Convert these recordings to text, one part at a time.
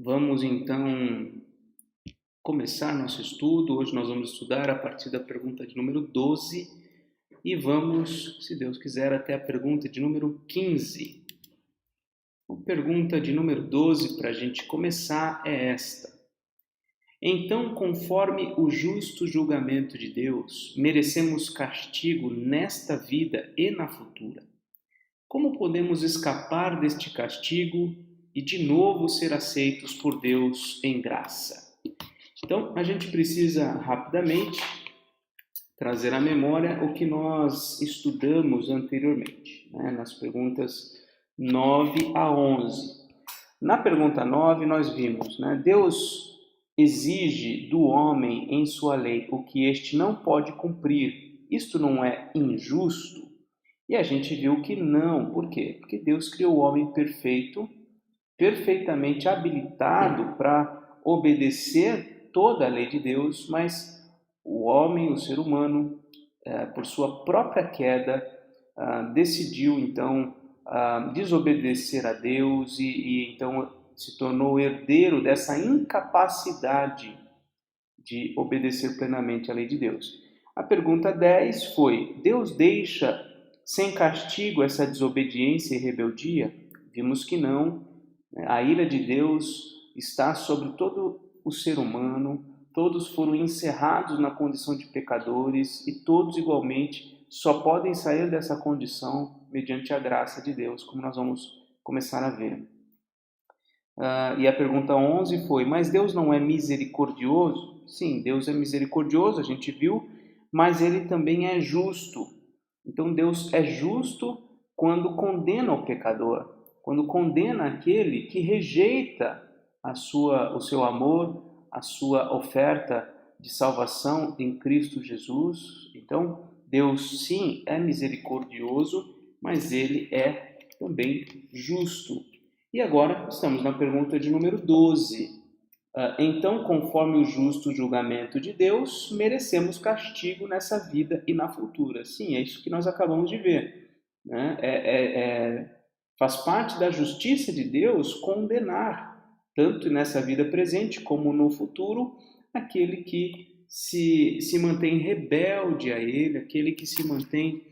Vamos então começar nosso estudo. Hoje nós vamos estudar a partir da pergunta de número 12 e vamos, se Deus quiser, até a pergunta de número 15. A pergunta de número 12 para a gente começar é esta: então, conforme o justo julgamento de Deus, merecemos castigo nesta vida e na futura. Como podemos escapar deste castigo e de novo ser aceitos por Deus em graça? Então, a gente precisa rapidamente trazer à memória o que nós estudamos anteriormente, nas perguntas 9 a 11. Na pergunta 9, nós vimos, Deus exige do homem em sua lei o que este não pode cumprir. Isto não é injusto? E a gente viu que não. Por quê? Porque Deus criou o homem perfeito, perfeitamente habilitado para obedecer toda a lei de Deus, mas o homem, o ser humano, por sua própria queda, decidiu então desobedecer a Deus e então se tornou herdeiro dessa incapacidade de obedecer plenamente à lei de Deus. A pergunta 10 foi: Deus deixa sem castigo essa desobediência e rebeldia? Vimos que não. A ira de Deus está sobre todo o ser humano, todos foram encerrados na condição de pecadores e todos igualmente só podem sair dessa condição mediante a graça de Deus, como nós vamos começar a ver. E a pergunta 11 foi: mas Deus não é misericordioso? Sim, Deus é misericordioso, a gente viu, mas Ele também é justo. Então Deus é justo quando condena o pecador, quando condena aquele que rejeita o seu amor, a sua oferta de salvação em Cristo Jesus. Então Deus sim é misericordioso, mas Ele é também justo. E agora estamos na pergunta de número 12. Então, conforme o justo julgamento de Deus, merecemos castigo nessa vida e na futura. Sim, é isso que nós acabamos de ver. Faz parte da justiça de Deus condenar, tanto nessa vida presente como no futuro, aquele que se mantém rebelde a Ele, aquele que se mantém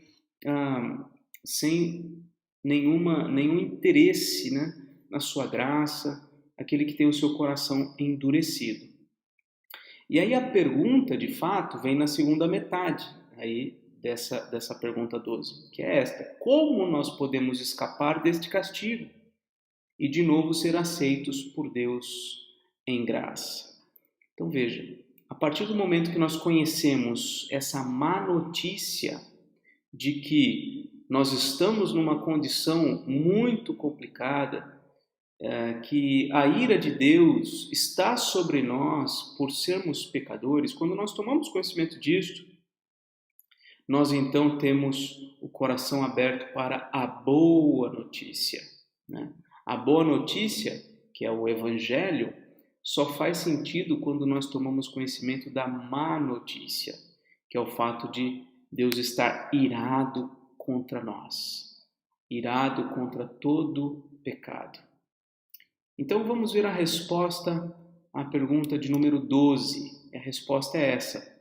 sem nenhum interesse, na sua graça, aquele que tem o seu coração endurecido. E aí a pergunta, de fato, vem na segunda metade aí dessa pergunta 12, que é esta: como nós podemos escapar deste castigo e de novo ser aceitos por Deus em graça? Então veja, a partir do momento que nós conhecemos essa má notícia de que nós estamos numa condição muito complicada, que a ira de Deus está sobre nós por sermos pecadores, quando nós tomamos conhecimento disto, nós então temos o coração aberto para a boa notícia. A boa notícia, que é o Evangelho, só faz sentido quando nós tomamos conhecimento da má notícia, que é o fato de Deus estar irado contra nós, irado contra todo pecado. Então vamos ver a resposta à pergunta de número 12. A resposta é essa: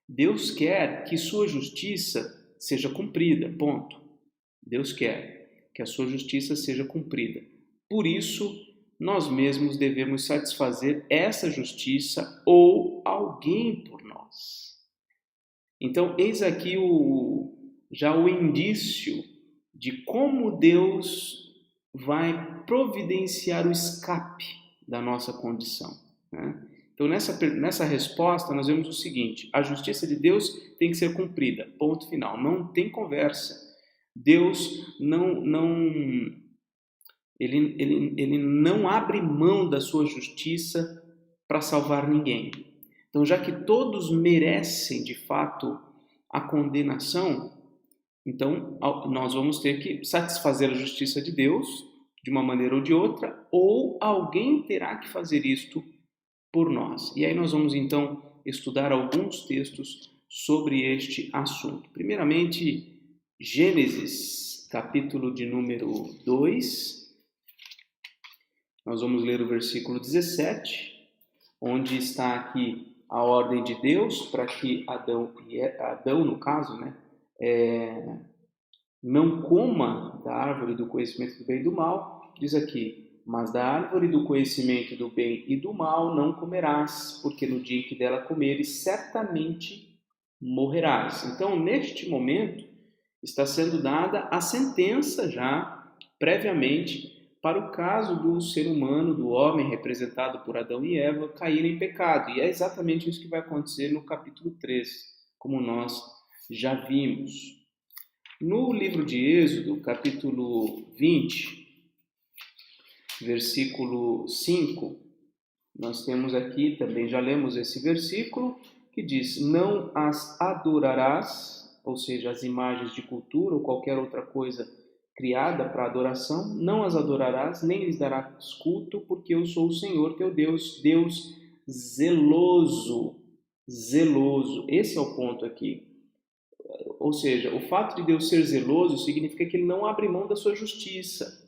Deus quer que sua justiça seja cumprida, ponto. Deus quer que a sua justiça seja cumprida. Por isso, nós mesmos devemos satisfazer essa justiça ou alguém por nós. Então, eis aqui já o indício de como Deus vai providenciar o escape da nossa condição. Então, nessa resposta, nós vemos o seguinte: a justiça de Deus tem que ser cumprida, ponto final, não tem conversa. Deus ele não abre mão da sua justiça para salvar ninguém. Então, já que todos merecem, de fato, a condenação, então nós vamos ter que satisfazer a justiça de Deus, de uma maneira ou de outra, ou alguém terá que fazer isto por nós. E aí nós vamos, então, estudar alguns textos sobre este assunto. Primeiramente, Gênesis, capítulo de número 2. Nós vamos ler o versículo 17, onde está aqui a ordem de Deus para que Adão, no caso, né, não coma da árvore do conhecimento do bem e do mal. Diz aqui: mas da árvore do conhecimento do bem e do mal não comerás, porque no dia em que dela comeres, certamente morrerás. Então, neste momento, está sendo dada a sentença já previamente para o caso do ser humano, do homem representado por Adão e Eva, cair em pecado. E é exatamente isso que vai acontecer no capítulo 3, como nós já vimos. No livro de Êxodo, capítulo 20, versículo 5, nós temos aqui, também já lemos esse versículo, que diz: não as adorarás, ou seja, as imagens de cultura ou qualquer outra coisa criada para adoração, não as adorarás, nem lhes darás culto, porque eu sou o Senhor teu Deus, Deus zeloso. Zeloso, esse é o ponto aqui. Ou seja, o fato de Deus ser zeloso significa que ele não abre mão da sua justiça.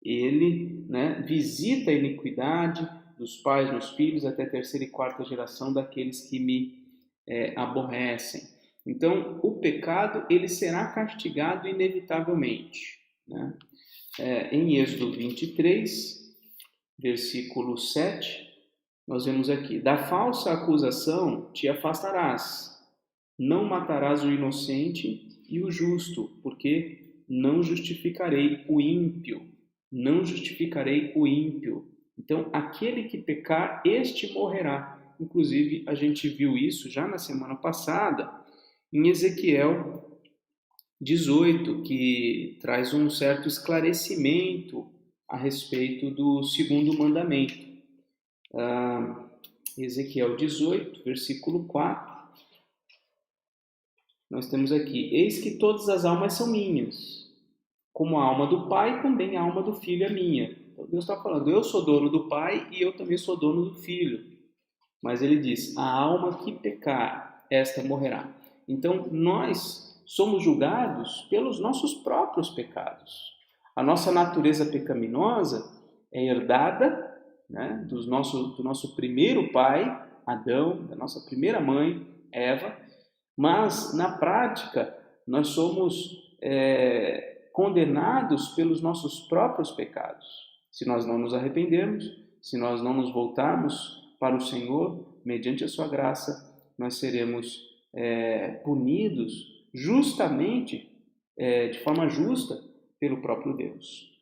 Ele, né, visita a iniquidade dos pais nos filhos até a terceira e quarta geração daqueles que me aborrecem. Então, o pecado ele será castigado inevitavelmente. Né? Em Êxodo 23, versículo 7, nós vemos aqui: da falsa acusação te afastarás, não matarás o inocente e o justo, porque não justificarei o ímpio. Não justificarei o ímpio. Então, aquele que pecar, este morrerá. Inclusive, a gente viu isso já na semana passada, em Ezequiel 18, que traz um certo esclarecimento a respeito do segundo mandamento. Ezequiel 18, versículo 4. Nós temos aqui: eis que todas as almas são minhas, como a alma do Pai, também a alma do Filho é minha. Então Deus está falando: eu sou dono do Pai e eu também sou dono do Filho. Mas ele diz: a alma que pecar, esta morrerá. Então nós somos julgados pelos nossos próprios pecados. A nossa natureza pecaminosa é herdada, né, do nosso primeiro pai, Adão, da nossa primeira mãe, Eva. Mas, na prática, nós somos condenados pelos nossos próprios pecados. Se nós não nos arrependermos, se nós não nos voltarmos para o Senhor, mediante a sua graça, nós seremos punidos justamente, de forma justa, pelo próprio Deus.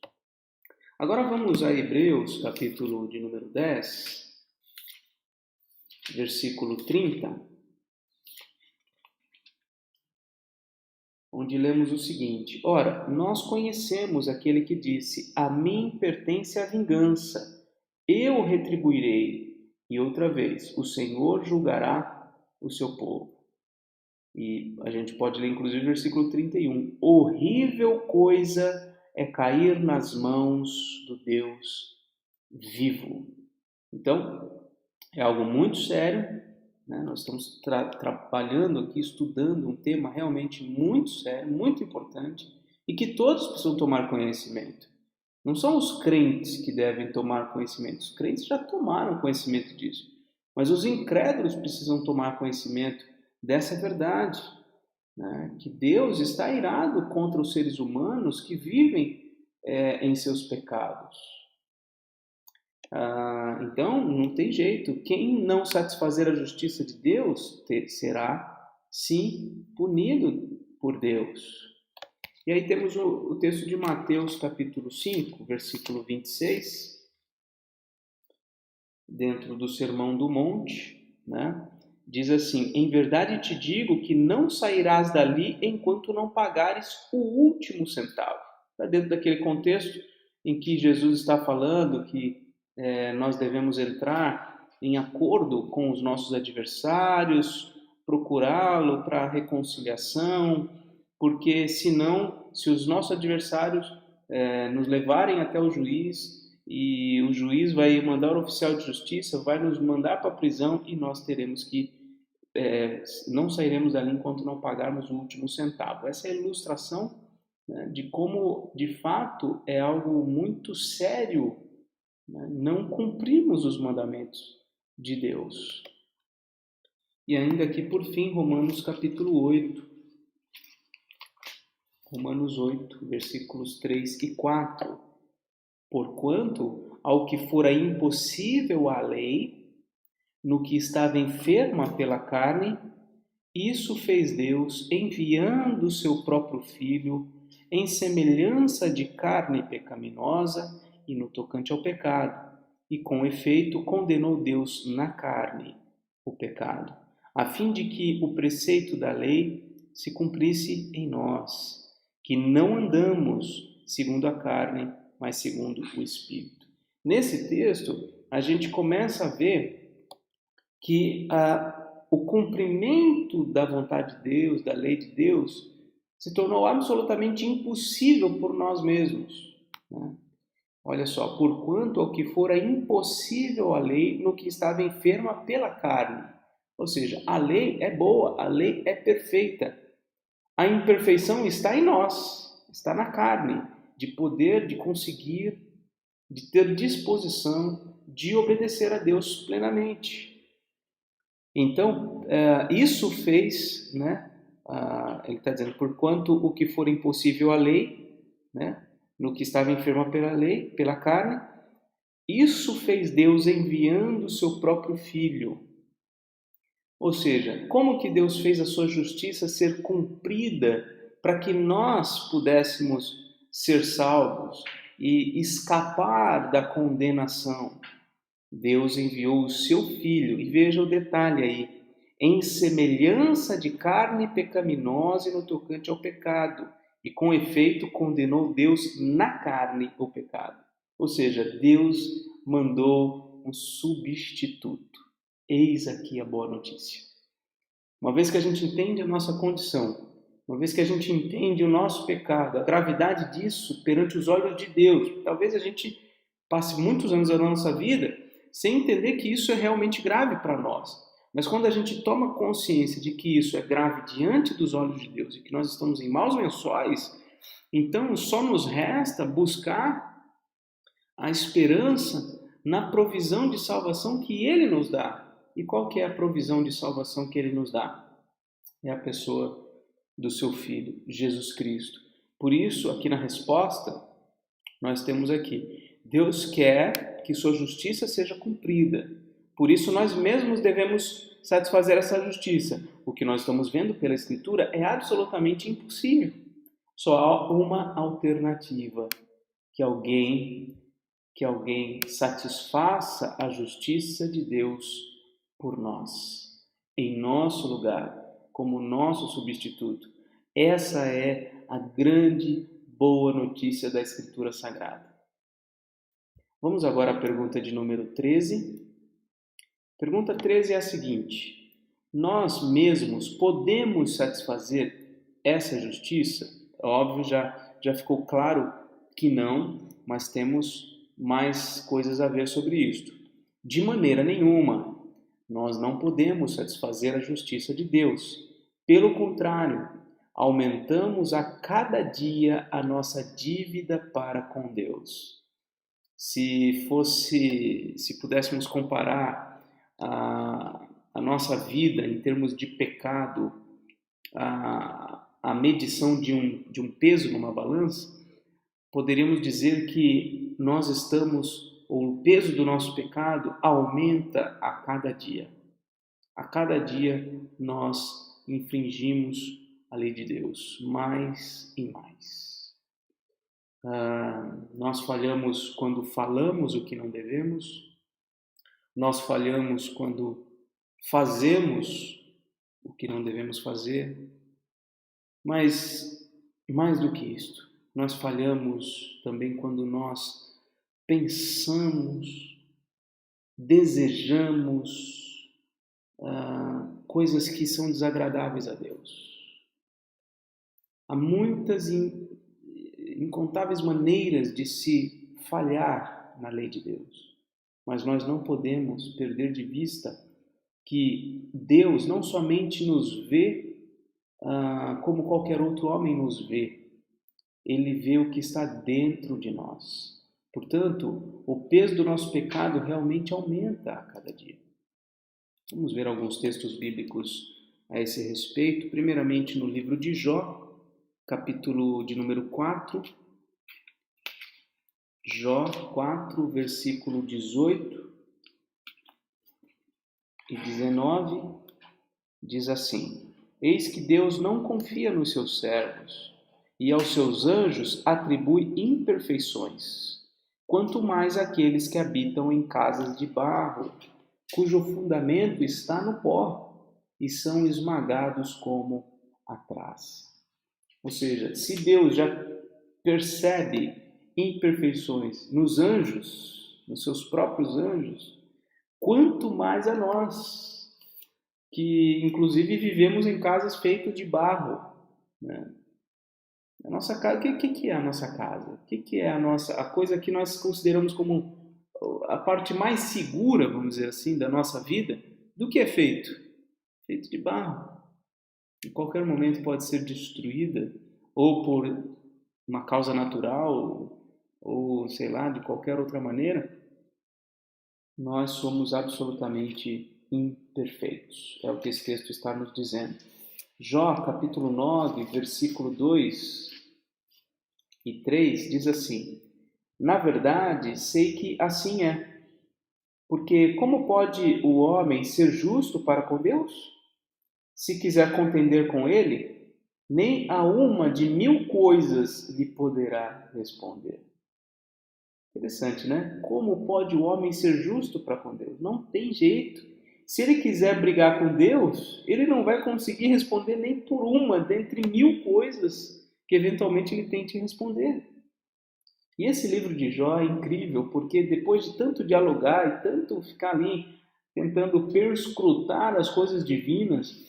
Agora vamos a Hebreus, capítulo de número 10, versículo 30. Onde lemos o seguinte: ora, nós conhecemos aquele que disse: a mim pertence a vingança, eu retribuirei. E outra vez, o Senhor julgará o seu povo. E a gente pode ler inclusive o versículo 31. Horrível coisa é cair nas mãos do Deus vivo. Então, é algo muito sério. Nós estamos trabalhando aqui, estudando um tema realmente muito sério, muito importante, e que todos precisam tomar conhecimento. Não são os crentes que devem tomar conhecimento, os crentes já tomaram conhecimento disso, mas os incrédulos precisam tomar conhecimento dessa verdade, né? Que Deus está irado contra os seres humanos que vivem em seus pecados. Então, não tem jeito. Quem não satisfazer a justiça de Deus será, sim, punido por Deus. E aí temos o texto de Mateus, capítulo 5, versículo 26, dentro do Sermão do Monte, né? Diz assim: em verdade te digo que não sairás dali enquanto não pagares o último centavo. Está dentro daquele contexto em que Jesus está falando que nós devemos entrar em acordo com os nossos adversários, procurá-lo para reconciliação, porque senão, se os nossos adversários nos levarem até o juiz, e o juiz vai mandar o oficial de justiça, vai nos mandar para a prisão e nós teremos que não sairemos dali enquanto não pagarmos o último centavo. Essa é a ilustração, né, de como, de fato, é algo muito sério né? Não cumprimos os mandamentos de Deus. E ainda aqui, por fim, Romanos capítulo 8. Romanos 8, versículos 3 e 4. Porquanto, ao que fora impossível à lei, no que estava enferma pela carne, isso fez Deus, enviando o seu próprio Filho, em semelhança de carne pecaminosa e no tocante ao pecado, e com efeito condenou Deus na carne o pecado, a fim de que o preceito da lei se cumprisse em nós, que não andamos segundo a carne, mas segundo o Espírito. Nesse texto, a gente começa a ver que o cumprimento da vontade de Deus, da lei de Deus, se tornou absolutamente impossível por nós mesmos, né? Olha só, porquanto ao que fora impossível a lei no que estava enferma pela carne. Ou seja, a lei é boa, a lei é perfeita. A imperfeição está em nós, está na carne, de poder, de conseguir, de ter disposição de obedecer a Deus plenamente. Então, isso fez, né? Ele está dizendo, porquanto o que for impossível à lei, né? No que estava enferma pela lei, pela carne, isso fez Deus enviando o seu próprio Filho. Ou seja, como que Deus fez a sua justiça ser cumprida para que nós pudéssemos ser salvos e escapar da condenação? Deus enviou o seu Filho, e veja o detalhe aí, em semelhança de carne pecaminosa e no tocante ao pecado, e com efeito condenou Deus na carne o pecado. Ou seja, Deus mandou um substituto. Eis aqui a boa notícia. Uma vez que a gente entende a nossa condição, uma vez que a gente entende o nosso pecado, a gravidade disso perante os olhos de Deus, talvez a gente passe muitos anos da nossa vida sem entender que isso é realmente grave para nós. Mas quando a gente toma consciência de que isso é grave diante dos olhos de Deus e que nós estamos em maus lençóis, então só nos resta buscar a esperança na provisão de salvação que Ele nos dá. E qual que é a provisão de salvação que Ele nos dá? É a pessoa do seu Filho, Jesus Cristo. Por isso, aqui na resposta, nós temos aqui, Deus quer que sua justiça seja cumprida. Por isso, nós mesmos devemos satisfazer essa justiça. O que nós estamos vendo pela Escritura é absolutamente impossível. Só há uma alternativa, que alguém satisfaça a justiça de Deus por nós, em nosso lugar, como nosso substituto. Essa é a grande boa notícia da Escritura Sagrada. Vamos agora à pergunta de número 13. Pergunta 13 é a seguinte: nós mesmos podemos satisfazer essa justiça? Óbvio, já ficou claro que não, mas temos mais coisas a ver sobre isto. De maneira nenhuma, nós não podemos satisfazer a justiça de Deus. Pelo contrário, aumentamos a cada dia a nossa dívida para com Deus. Se pudéssemos comparar a nossa vida em termos de pecado, a medição de um peso numa balança, poderíamos dizer que nós estamos, ou o peso do nosso pecado aumenta a cada dia. A cada dia nós infringimos a lei de Deus, mais e mais. Nós falhamos quando falamos o que não devemos, nós falhamos quando fazemos o que não devemos fazer, mas mais do que isto, nós falhamos também quando nós pensamos, desejamos coisas que são desagradáveis a Deus. Há muitas incontáveis maneiras de se falhar na lei de Deus, mas nós não podemos perder de vista que Deus não somente nos vê como qualquer outro homem nos vê, Ele vê o que está dentro de nós. Portanto, o peso do nosso pecado realmente aumenta a cada dia. Vamos ver alguns textos bíblicos a esse respeito. Primeiramente no livro de Jó, capítulo de número 4. Jó 4, versículo 18 e 19, diz assim: Eis que Deus não confia nos seus servos, e aos seus anjos atribui imperfeições, quanto mais aqueles que habitam em casas de barro, cujo fundamento está no pó, e são esmagados como a traça. Ou seja, se Deus já percebe imperfeições nos anjos, nos seus próprios anjos, quanto mais a nós, que inclusive vivemos em casas feitas de barro, né? A nossa casa, o que é a nossa casa? O que é a coisa que nós consideramos como a parte mais segura, vamos dizer assim, da nossa vida? Do que é feito? Feito de barro. Em qualquer momento pode ser destruída, ou por uma causa natural, ou sei lá, de qualquer outra maneira. Nós somos absolutamente imperfeitos. É o que esse texto está nos dizendo. Jó, capítulo 9, versículo 2 e 3, diz assim: Na verdade, sei que assim é. Porque como pode o homem ser justo para com Deus? Se quiser contender com ele, nem a uma de 1000 coisas lhe poderá responder. Interessante, né? Como pode o homem ser justo para com Deus? Não tem jeito. Se ele quiser brigar com Deus, ele não vai conseguir responder nem por uma dentre 1000 coisas que eventualmente ele tente responder. E esse livro de Jó é incrível, porque depois de tanto dialogar e tanto ficar ali tentando perscrutar as coisas divinas,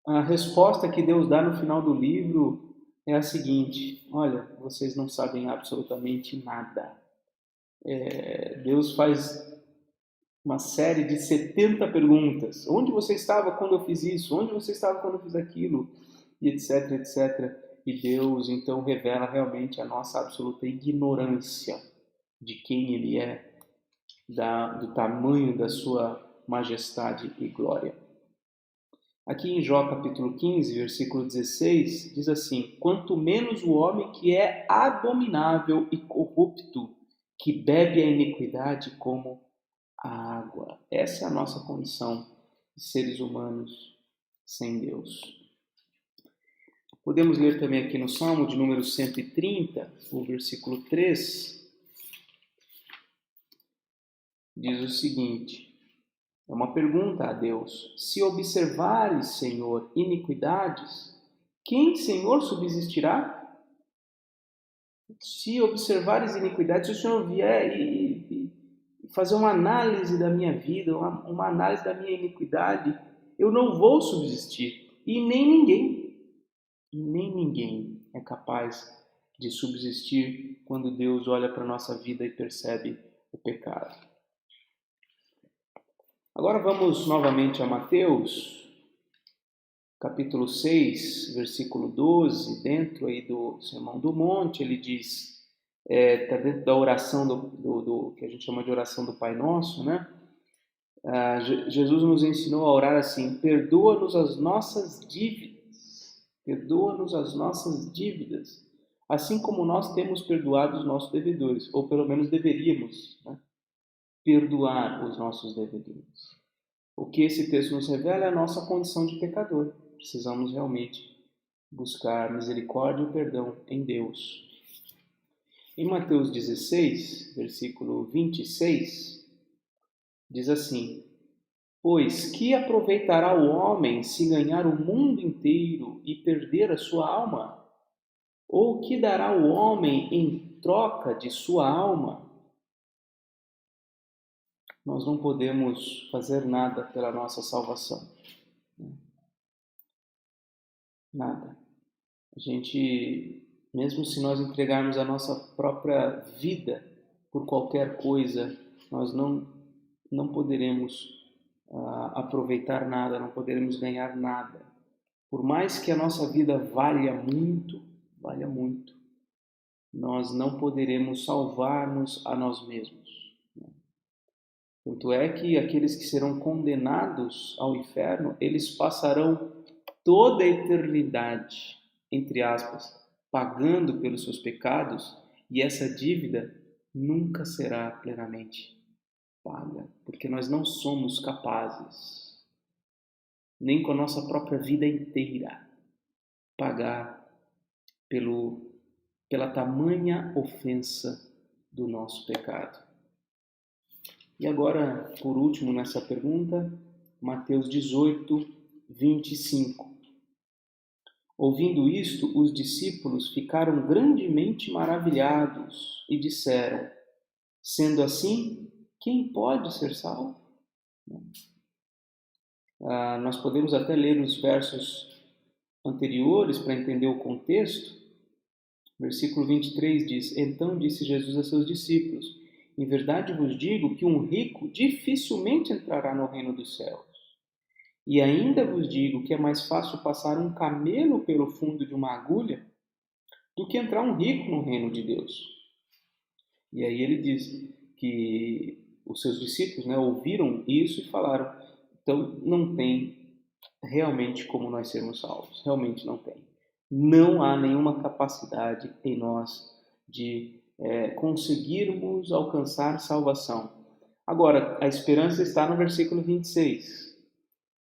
a resposta que Deus dá no final do livro é a seguinte: olha, vocês não sabem absolutamente nada. Deus faz uma série de 70 perguntas. Onde você estava quando eu fiz isso? Onde você estava quando eu fiz aquilo? E etc, etc. E Deus então revela realmente a nossa absoluta ignorância de quem Ele é, do tamanho da sua majestade e glória. Aqui em Jó capítulo 15, versículo 16, diz assim: Quanto menos o homem que é abominável e corrupto, que bebe a iniquidade como a água. Essa é a nossa condição de seres humanos sem Deus. Podemos ler também aqui no Salmo de número 130, o versículo 3, diz o seguinte: é uma pergunta a Deus: Se observares, Senhor, iniquidades, quem, Senhor, subsistirá? Se observares iniquidades, se o Senhor vier e fazer uma análise da minha vida, uma análise da minha iniquidade, eu não vou subsistir. E nem ninguém é capaz de subsistir quando Deus olha para a nossa vida e percebe o pecado. Agora vamos novamente a Mateus, capítulo 6, versículo 12, dentro aí do Sermão do Monte, ele diz, está dentro da oração do que a gente chama de oração do Pai Nosso, né? Jesus nos ensinou a orar assim: perdoa-nos as nossas dívidas, assim como nós temos perdoado os nossos devedores, ou pelo menos deveríamos, né, perdoar os nossos devedores. O que esse texto nos revela é a nossa condição de pecador. Precisamos realmente buscar misericórdia e perdão em Deus. Em Mateus 16, versículo 26, diz assim: Pois que aproveitará o homem se ganhar o mundo inteiro e perder a sua alma? Ou que dará o homem em troca de sua alma? Nós não podemos fazer nada pela nossa salvação. Nada. A gente, mesmo se nós entregarmos a nossa própria vida por qualquer coisa, nós não poderemos aproveitar nada, não poderemos ganhar nada. Por mais que a nossa vida valha muito, nós não poderemos salvar-nos a nós mesmos. Tanto é que aqueles que serão condenados ao inferno, eles passarão toda a eternidade, entre aspas, pagando pelos seus pecados, e essa dívida nunca será plenamente paga, porque nós não somos capazes, nem com a nossa própria vida inteira, pagar pela tamanha ofensa do nosso pecado. E agora, por último, nessa pergunta, Mateus 18, 25. Ouvindo isto, os discípulos ficaram grandemente maravilhados e disseram: sendo assim, quem pode ser salvo? Nós podemos até ler os versos anteriores para entender o contexto. Versículo 23 diz: então disse Jesus a seus discípulos: em verdade vos digo que um rico dificilmente entrará no reino dos céus. E ainda vos digo que é mais fácil passar um camelo pelo fundo de uma agulha do que entrar um rico no reino de Deus. E aí ele diz que os seus discípulos, ouviram isso e falaram: então não tem realmente como nós sermos salvos. Realmente não tem. Não há nenhuma capacidade em nós de conseguirmos alcançar salvação. Agora, a esperança está no versículo 26.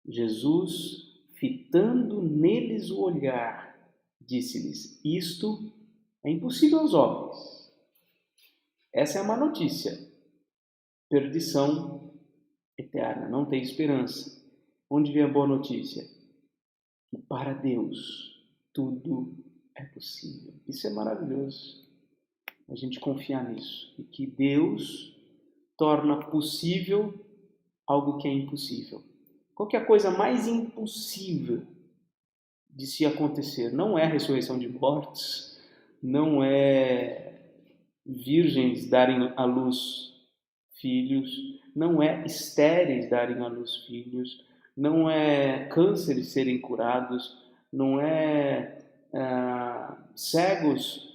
Jesus, fitando neles o olhar, disse-lhes: isto é impossível aos homens. Essa é a má notícia. Perdição eterna, não tem esperança. Onde vem a boa notícia? Que para Deus tudo é possível. Isso é maravilhoso. A gente confiar nisso, e que Deus torna possível algo que é impossível. Qual que é a coisa mais impossível de se acontecer? Não é a ressurreição de mortos, não é virgens darem à luz filhos, não é estéreis darem à luz filhos, não é cânceres serem curados, não é cegos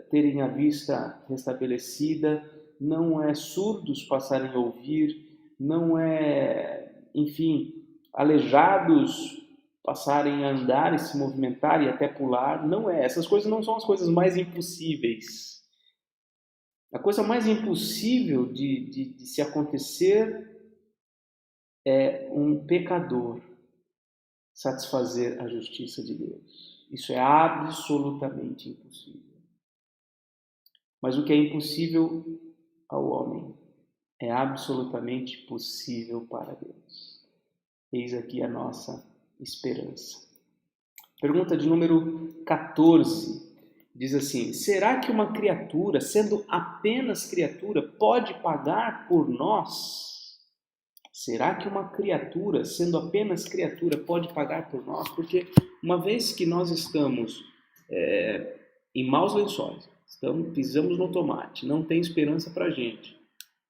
terem a vista restabelecida, não é surdos passarem a ouvir, não é, enfim, aleijados passarem a andar e se movimentar e até pular, não é. Essas coisas não são as coisas mais impossíveis. A coisa mais impossível de se acontecer é um pecador satisfazer a justiça de Deus. Isso é absolutamente impossível. Mas o que é impossível ao homem é absolutamente possível para Deus. Eis aqui a nossa esperança. Pergunta de número 14. Diz assim: será que uma criatura, sendo apenas criatura, pode pagar por nós? Será que uma criatura, sendo apenas criatura, pode pagar por nós? Porque uma vez que nós estamos em maus lençóis, pisamos no tomate, não tem esperança para a gente,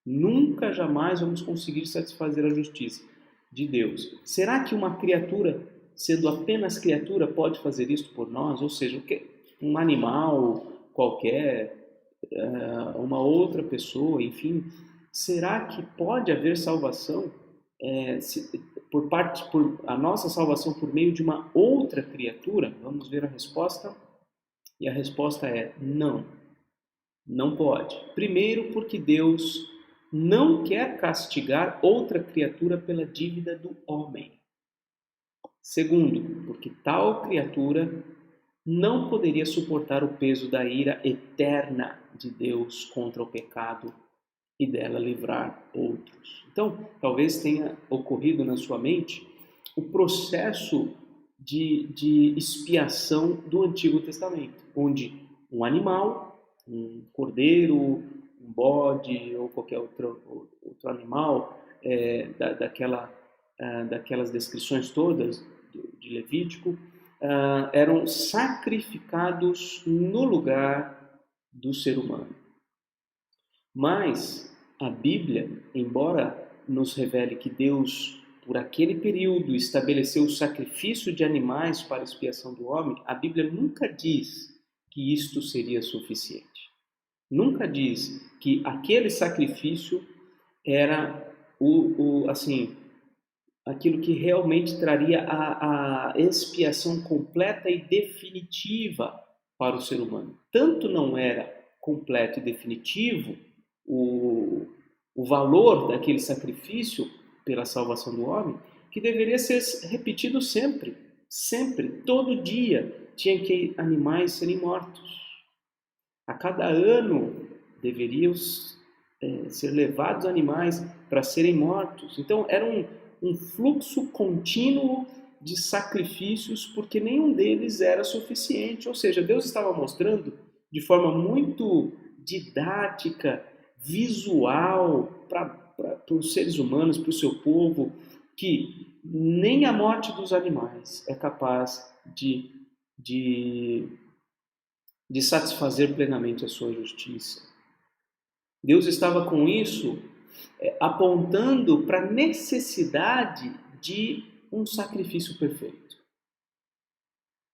nunca jamais vamos conseguir satisfazer a justiça de Deus. Será que uma criatura, sendo apenas criatura, pode fazer isso por nós? Ou seja, um animal qualquer, uma outra pessoa, enfim, será que pode haver salvação por a nossa salvação por meio de uma outra criatura? Vamos ver a resposta. E a resposta é não. Não pode. Primeiro, porque Deus não quer castigar outra criatura pela dívida do homem. Segundo, porque tal criatura não poderia suportar o peso da ira eterna de Deus contra o pecado e dela livrar outros. Então, talvez tenha ocorrido na sua mente o processo de expiação do Antigo Testamento, onde um animal, um cordeiro, um bode ou qualquer outro animal daquelas descrições todas de Levítico, eram sacrificados no lugar do ser humano. Mas a Bíblia, embora nos revele que Deus, por aquele período, estabeleceu o sacrifício de animais para a expiação do homem, a Bíblia nunca diz que isto seria suficiente. Nunca diz que aquele sacrifício era assim, aquilo que realmente traria a expiação completa e definitiva para o ser humano. Tanto não era completo e definitivo o valor daquele sacrifício pela salvação do homem, que deveria ser repetido sempre, sempre, todo dia, tinha que animais serem mortos. A cada ano deveriam ser levados animais para serem mortos. Então era um fluxo contínuo de sacrifícios, porque nenhum deles era suficiente. Ou seja, Deus estava mostrando de forma muito didática, visual, para os seres humanos, para o seu povo, que nem a morte dos animais é capaz de, de satisfazer plenamente a sua justiça. Deus estava com isso apontando para a necessidade de um sacrifício perfeito.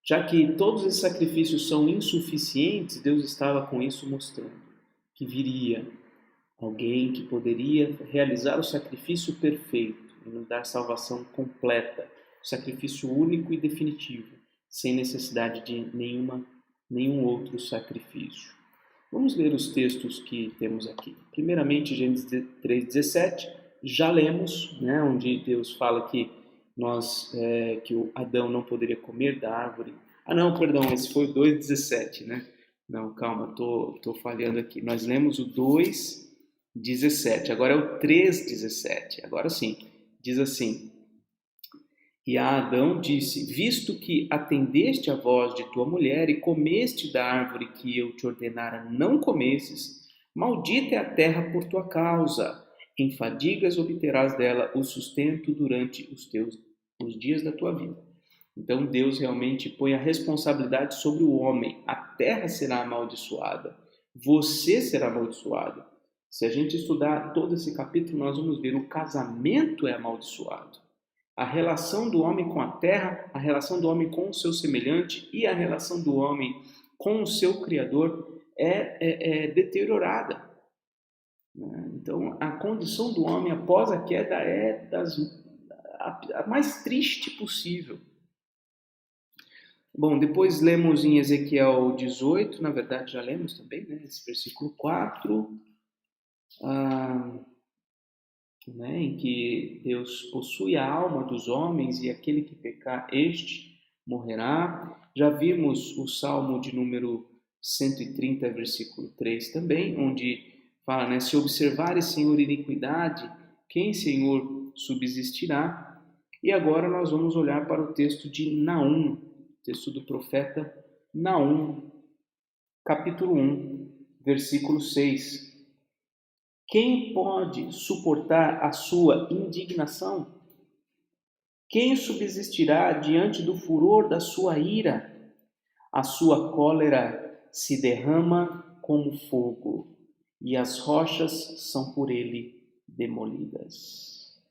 Já que todos esses sacrifícios são insuficientes, Deus estava com isso mostrando que viria alguém que poderia realizar o sacrifício perfeito e nos dar salvação completa, o sacrifício único e definitivo, sem necessidade de nenhum outro sacrifício. Vamos ler os textos que temos aqui. Primeiramente, Gênesis 3,17, já lemos, né, onde Deus fala que que o Adão não poderia comer da árvore. Ah, não, perdão, esse foi o 2,17, né? Não, calma, tô falhando aqui. Nós lemos o 2,17, agora é o 3,17. Agora sim, diz assim: E a Adão disse: Visto que atendeste à voz de tua mulher e comeste da árvore que eu te ordenara não comesses, maldita é a terra por tua causa. Em fadigas obterás dela o sustento durante os dias da tua vida. Então Deus realmente põe a responsabilidade sobre o homem. A terra será amaldiçoada. Você será amaldiçoado. Se a gente estudar todo esse capítulo, nós vamos ver o casamento é amaldiçoado. A relação do homem com a terra, a relação do homem com o seu semelhante e a relação do homem com o seu Criador é deteriorada. Então, a condição do homem após a queda é a mais triste possível. Bom, depois lemos em Ezequiel 18, na verdade já lemos também, né, esse versículo 4, em que Deus possui a alma dos homens e aquele que pecar, este morrerá. Já vimos o Salmo de número 130, versículo 3 também, onde fala, né, se observares, Senhor, iniquidade, quem, Senhor, subsistirá? E agora nós vamos olhar para o texto de Naum, texto do profeta Naum, capítulo 1, versículo 6. Quem pode suportar a sua indignação? Quem subsistirá diante do furor da sua ira? A sua cólera se derrama como fogo, e as rochas são por ele demolidas.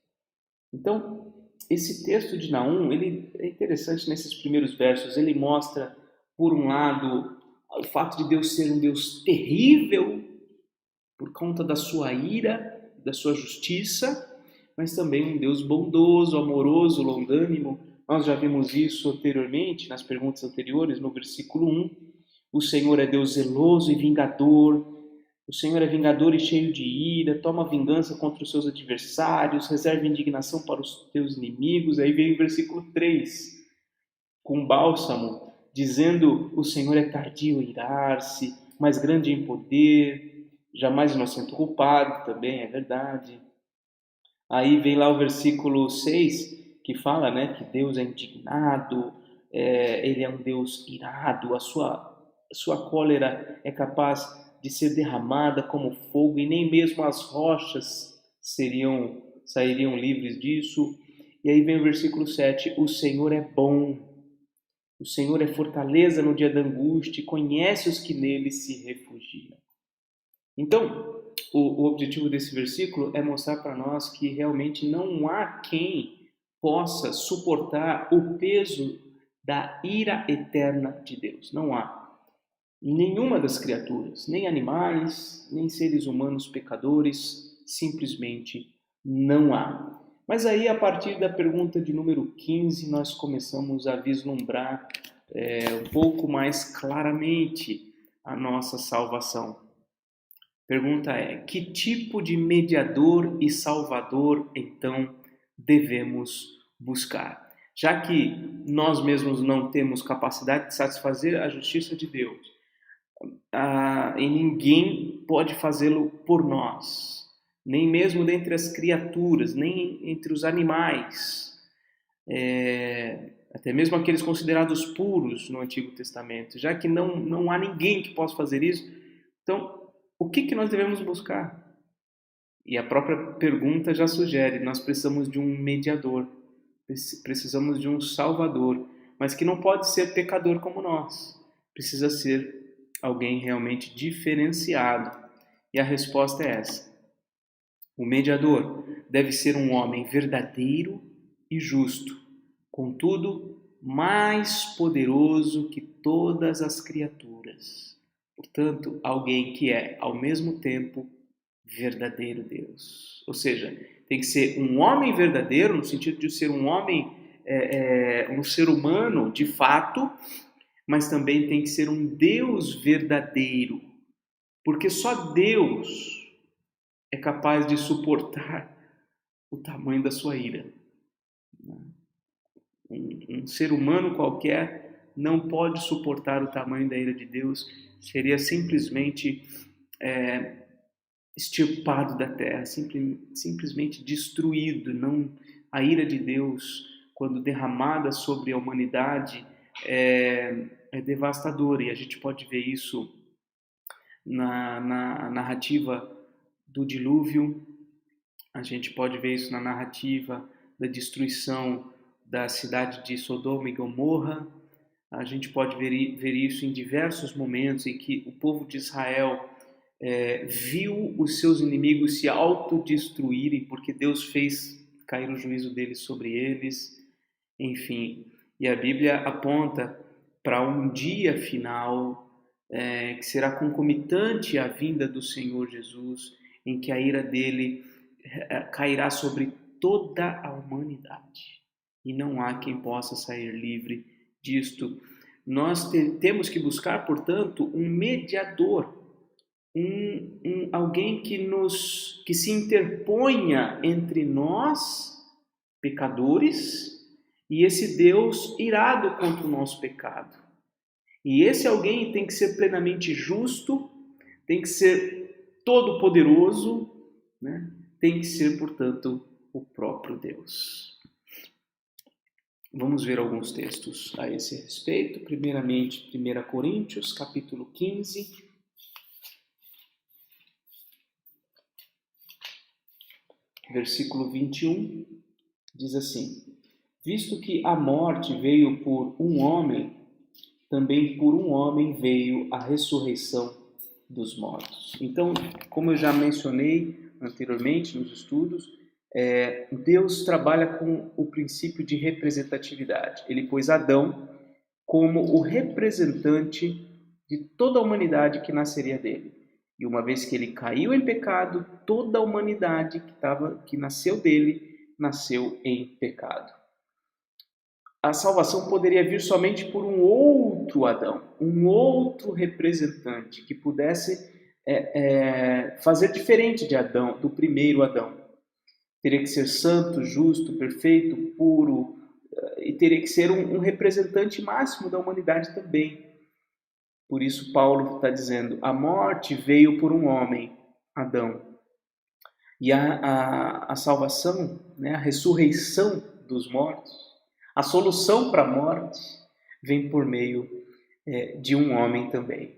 Então, esse texto de Naum, ele é interessante nesses primeiros versos. Ele mostra, por um lado, o fato de Deus ser um Deus terrível, por conta da sua ira, da sua justiça, mas também um Deus bondoso, amoroso, longânimo. Nós já vimos isso anteriormente, nas perguntas anteriores, no versículo 1. O Senhor é Deus zeloso e vingador. O Senhor é vingador e cheio de ira, toma vingança contra os seus adversários, reserva indignação para os teus inimigos. Aí vem o versículo 3, com bálsamo, dizendo: o Senhor é tardio em irar-se, mas grande em poder, jamais inocente culpado, também é verdade. Aí vem lá o versículo 6, que fala, né, que Deus é indignado, ele é um Deus irado, a sua cólera é capaz de ser derramada como fogo e nem mesmo as rochas sairiam livres disso. E aí vem o versículo 7, o Senhor é bom, o Senhor é fortaleza no dia da angústia e conhece os que nele se refugiam. Então, o objetivo desse versículo é mostrar para nós que realmente não há quem possa suportar o peso da ira eterna de Deus. Não há. nenhuma das criaturas, nem animais, nem seres humanos pecadores, simplesmente não há. Mas aí, a partir da pergunta de número 15, nós começamos a vislumbrar um pouco mais claramente a nossa salvação. Pergunta é: que tipo de mediador e salvador, então, devemos buscar? Já que nós mesmos não temos capacidade de satisfazer a justiça de Deus, e ninguém pode fazê-lo por nós, nem mesmo dentre as criaturas, nem entre os animais, até mesmo aqueles considerados puros no Antigo Testamento, já que não há ninguém que possa fazer isso. Então, o que nós devemos buscar? E a própria pergunta já sugere: nós precisamos de um mediador, precisamos de um salvador, mas que não pode ser pecador como nós, precisa ser alguém realmente diferenciado. E a resposta é essa: o mediador deve ser um homem verdadeiro e justo, contudo, mais poderoso que todas as criaturas. Portanto, alguém que é, ao mesmo tempo, verdadeiro Deus. Ou seja, tem que ser um homem verdadeiro, no sentido de ser um homem, um ser humano de fato, mas também tem que ser um Deus verdadeiro, porque só Deus é capaz de suportar o tamanho da sua ira. Um ser humano qualquer não pode suportar o tamanho da ira de Deus, seria simplesmente extirpado da terra, simplesmente destruído. Não, a ira de Deus, quando derramada sobre a humanidade, é devastadora, e a gente pode ver isso na narrativa do dilúvio, a gente pode ver isso na narrativa da destruição da cidade de Sodoma e Gomorra, a gente pode ver isso em diversos momentos em que o povo de Israel viu os seus inimigos se autodestruírem, porque Deus fez cair o juízo deles sobre eles, enfim. E a Bíblia aponta para um dia final que será concomitante à vinda do Senhor Jesus, em que a ira dele cairá sobre toda a humanidade. E não há quem possa sair livre disto. Nós temos que buscar, portanto, um mediador, alguém que se interponha entre nós, pecadores, e esse Deus irado contra o nosso pecado. E esse alguém tem que ser plenamente justo, tem que ser todo-poderoso, né? Tem que ser, portanto, o próprio Deus. Vamos ver alguns textos a esse respeito. Primeiramente, 1 Coríntios, capítulo 15. Versículo 21, diz assim: visto que a morte veio por um homem, também por um homem veio a ressurreição dos mortos. Então, como eu já mencionei anteriormente nos estudos, Deus trabalha com o princípio de representatividade. Ele pôs Adão como o representante de toda a humanidade que nasceria dele. E uma vez que ele caiu em pecado, toda a humanidade que nasceu dele, nasceu em pecado. A salvação poderia vir somente por um outro Adão, um outro representante que pudesse fazer diferente de Adão, do primeiro Adão. Teria que ser santo, justo, perfeito, puro, e teria que ser um representante máximo da humanidade também. Por isso Paulo está dizendo: a morte veio por um homem, Adão. E a salvação, né, a ressurreição dos mortos, a solução para a morte, vem por meio de um homem também,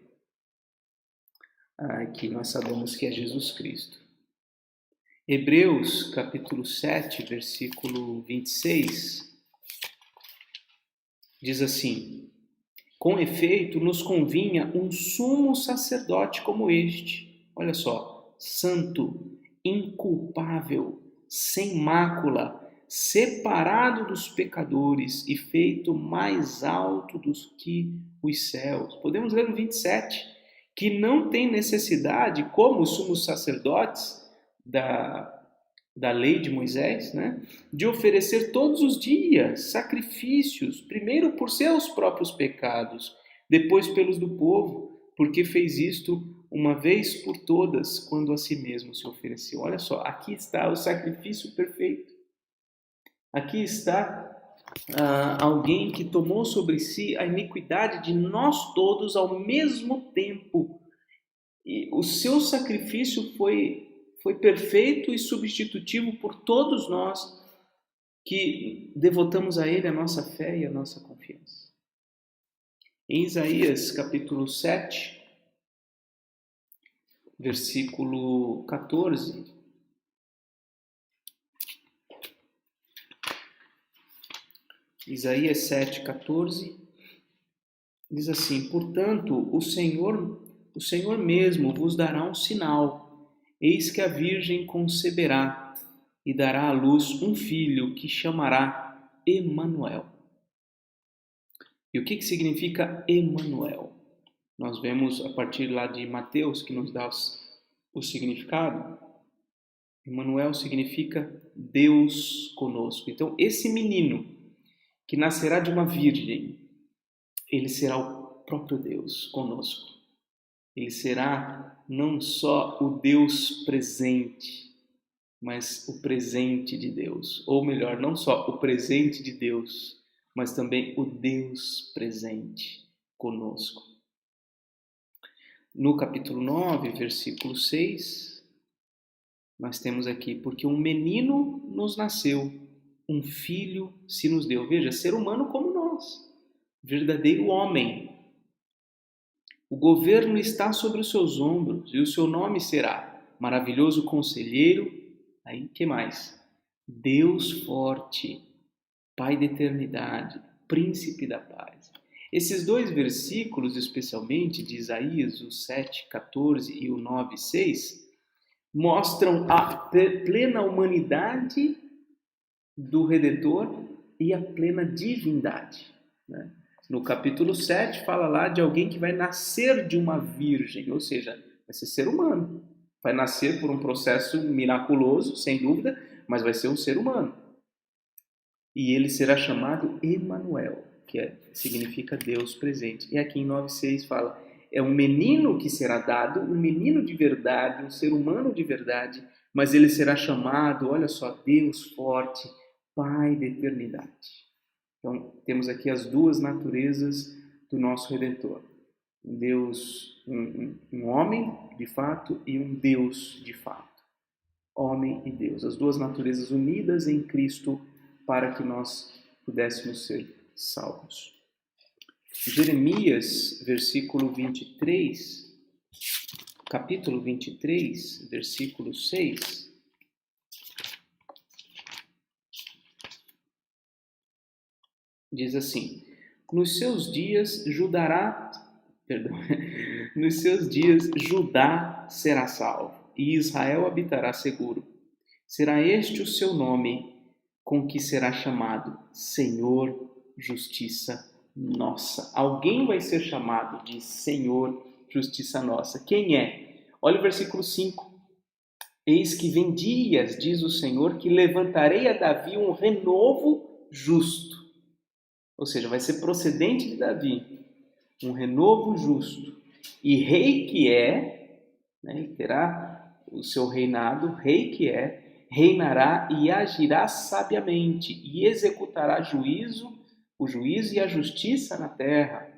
que nós sabemos que é Jesus Cristo. Hebreus, capítulo 7, versículo 26, diz assim: com efeito, nos convinha um sumo sacerdote como este, olha só, santo, inculpável, sem mácula, separado dos pecadores e feito mais alto do que os céus. Podemos ler no 27, que não tem necessidade, como os sumos sacerdotes da lei de Moisés, né, de oferecer todos os dias sacrifícios, primeiro por seus próprios pecados, depois pelos do povo, porque fez isto uma vez por todas, quando a si mesmo se ofereceu. Olha só, aqui está o sacrifício perfeito. Aqui está alguém que tomou sobre si a iniquidade de nós todos ao mesmo tempo. E o seu sacrifício foi perfeito e substitutivo por todos nós que devotamos a Ele a nossa fé e a nossa confiança. Em Isaías capítulo 7, versículo 14, Isaías 7,14, diz assim: portanto, o Senhor mesmo vos dará um sinal. Eis que a Virgem conceberá e dará à luz um filho que chamará Emanuel. E o que significa Emanuel? Nós vemos a partir lá de Mateus, que nos dá o significado. Emanuel significa Deus conosco. Então, esse menino que nascerá de uma virgem, ele será o próprio Deus conosco. Ele será não só o Deus presente, mas o presente de Deus. Ou melhor, não só o presente de Deus, mas também o Deus presente conosco. No capítulo 9, versículo 6, nós temos aqui: porque um menino nos nasceu, um filho se nos deu. Veja, ser humano como nós, verdadeiro homem. O governo está sobre os seus ombros e o seu nome será Maravilhoso Conselheiro. Aí, que mais? Deus Forte, Pai da Eternidade, Príncipe da Paz. Esses dois versículos, especialmente de Isaías, o 7,14 e o 9,6, mostram a plena humanidade do Redentor e a plena divindade, né? No capítulo 7 fala lá de alguém que vai nascer de uma virgem, ou seja, vai ser ser humano. Vai nascer por um processo miraculoso, sem dúvida, mas vai ser um ser humano. E ele será chamado Emanuel, que significa Deus presente. E aqui em 9,6 fala: é um menino que será dado, um menino de verdade, um ser humano de verdade, mas ele será chamado, olha só, Deus Forte, Pai da Eternidade. Então, temos aqui as duas naturezas do nosso Redentor. Um Deus, um homem, de fato, e um Deus, de fato. Homem e Deus. As duas naturezas unidas em Cristo para que nós pudéssemos ser salvos. Jeremias, versículo 23, capítulo 23, versículo 6, diz assim: nos seus dias Judá será salvo e Israel habitará seguro. Será este o seu nome, com que será chamado Senhor, Justiça Nossa. Alguém vai ser chamado de Senhor, Justiça Nossa. Quem é? Olha o versículo 5. Eis que vem dias, diz o Senhor, que levantarei a Davi um renovo justo. Ou seja, vai ser procedente de Davi, um renovo justo. E rei que é, né, terá o seu reinado, rei que é, reinará e agirá sabiamente e executará o juízo e a justiça na terra.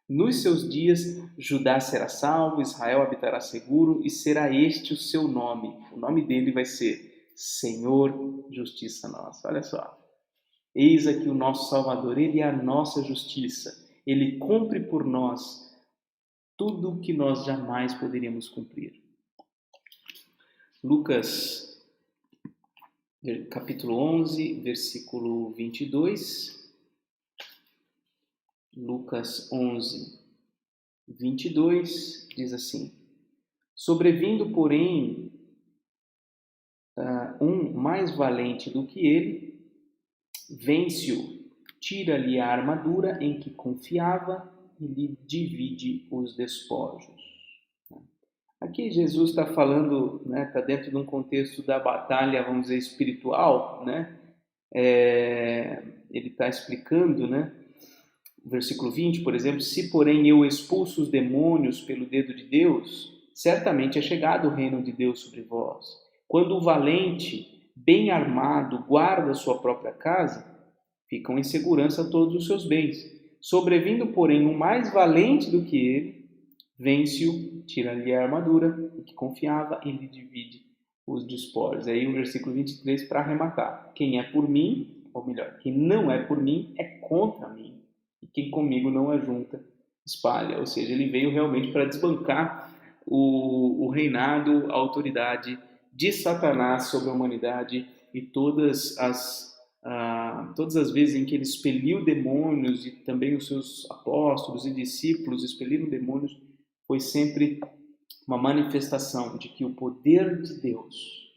Nos seus dias, Judá será salvo, Israel habitará seguro e será este o seu nome. O nome dele vai ser Senhor, Justiça Nossa. Olha só. Eis aqui o nosso Salvador, ele é a nossa justiça. Ele cumpre por nós tudo o que nós jamais poderíamos cumprir. Lucas, capítulo 11, versículo 22. Lucas 11, 22, diz assim: sobrevindo, porém, um mais valente do que ele, Vence-o, tira-lhe a armadura em que confiava e lhe divide os despojos. Aqui Jesus está falando, né, está dentro de um contexto da batalha, vamos dizer, espiritual, né? Ele está explicando, né? Versículo 20, por exemplo, se porém eu expulso os demônios pelo dedo de Deus, certamente é chegado o reino de Deus sobre vós. Quando o valente, bem armado, guarda sua própria casa, ficam em segurança todos os seus bens. Sobrevindo, porém, um mais valente do que ele, vence-o, tira-lhe a armadura, em que confiava, e lhe divide os despojos. Aí o versículo 23 para arrematar. Quem é por mim, ou melhor, quem não é por mim, é contra mim. E quem comigo não ajunta, espalha. Ou seja, ele veio realmente para desbancar o reinado, a autoridade de Satanás sobre a humanidade e todas as vezes em que ele expeliu demônios e também os seus apóstolos e discípulos expeliram demônios, foi sempre uma manifestação de que o poder de Deus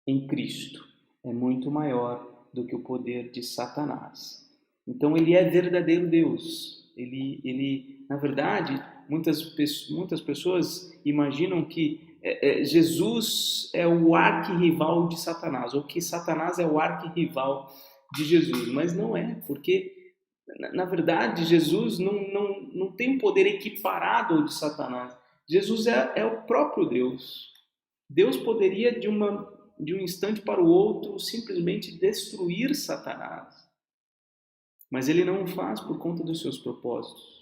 em Cristo é muito maior do que o poder de Satanás. Então ele é verdadeiro Deus. Ele na verdade, muitas pessoas imaginam que Jesus é o arquirrival de Satanás, ou que Satanás é o arquirrival de Jesus, mas não é, porque na verdade Jesus não tem um poder equiparado ao de Satanás. Jesus é o próprio Deus. Deus poderia de um instante para o outro simplesmente destruir Satanás, mas ele não o faz por conta dos seus propósitos.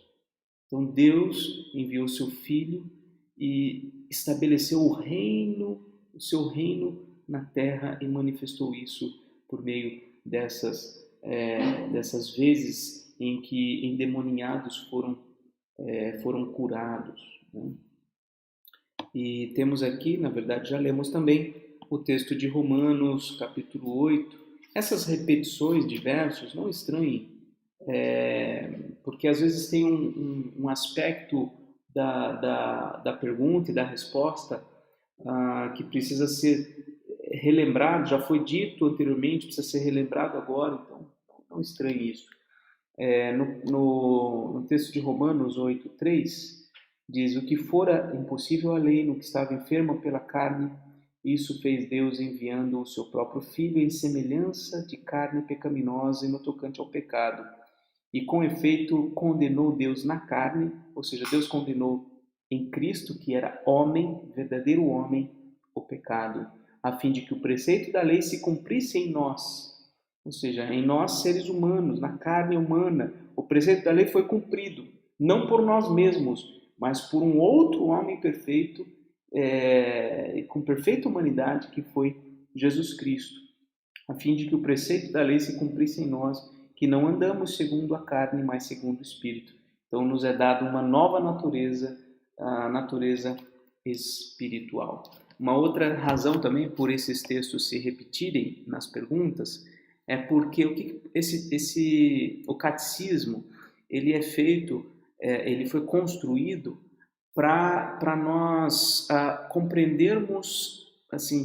Então Deus enviou seu Filho e estabeleceu o seu reino na terra e manifestou isso por meio dessas vezes em que endemoniados foram curados, né? E temos aqui, na verdade, já lemos também o texto de Romanos, capítulo 8. Essas repetições de versos não estranhem, porque às vezes tem um aspecto da pergunta e da resposta que precisa ser relembrado, já foi dito anteriormente, precisa ser relembrado agora, então não estranhe isso. No texto de Romanos 8:3, diz: o que fora impossível à lei, no que estava enfermo pela carne, isso fez Deus enviando o seu próprio Filho em semelhança de carne pecaminosa e no tocante ao pecado. E com efeito condenou Deus na carne, ou seja, Deus condenou em Cristo, que era homem, verdadeiro homem, o pecado, a fim de que o preceito da lei se cumprisse em nós, ou seja, em nós seres humanos, na carne humana. O preceito da lei foi cumprido, não por nós mesmos, mas por um outro homem perfeito, com perfeita humanidade, que foi Jesus Cristo, a fim de que o preceito da lei se cumprisse em nós, que não andamos segundo a carne, mas segundo o Espírito. Então nos é dada uma nova natureza, a natureza espiritual. Uma outra razão também por esses textos se repetirem nas perguntas é porque o catecismo ele é feito, ele foi construído para nós compreendermos assim,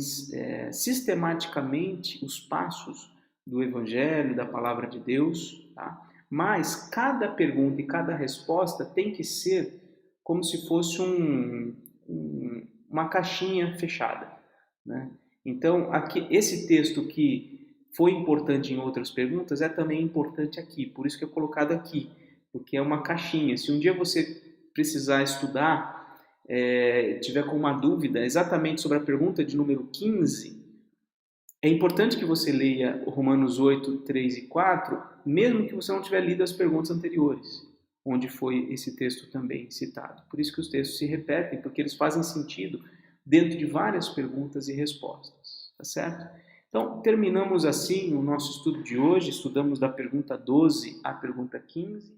sistematicamente os passos do Evangelho, da Palavra de Deus, tá? Mas cada pergunta e cada resposta tem que ser como se fosse uma caixinha fechada, né? Então, aqui, esse texto que foi importante em outras perguntas é também importante aqui, por isso que é colocado aqui, porque é uma caixinha. Se um dia você precisar estudar, tiver com uma dúvida exatamente sobre a pergunta de número 15, é importante que você leia Romanos 8, 3 e 4, mesmo que você não tiver lido as perguntas anteriores, onde foi esse texto também citado. Por isso que os textos se repetem, porque eles fazem sentido dentro de várias perguntas e respostas, tá certo? Então, terminamos assim o nosso estudo de hoje, estudamos da pergunta 12 à pergunta 15.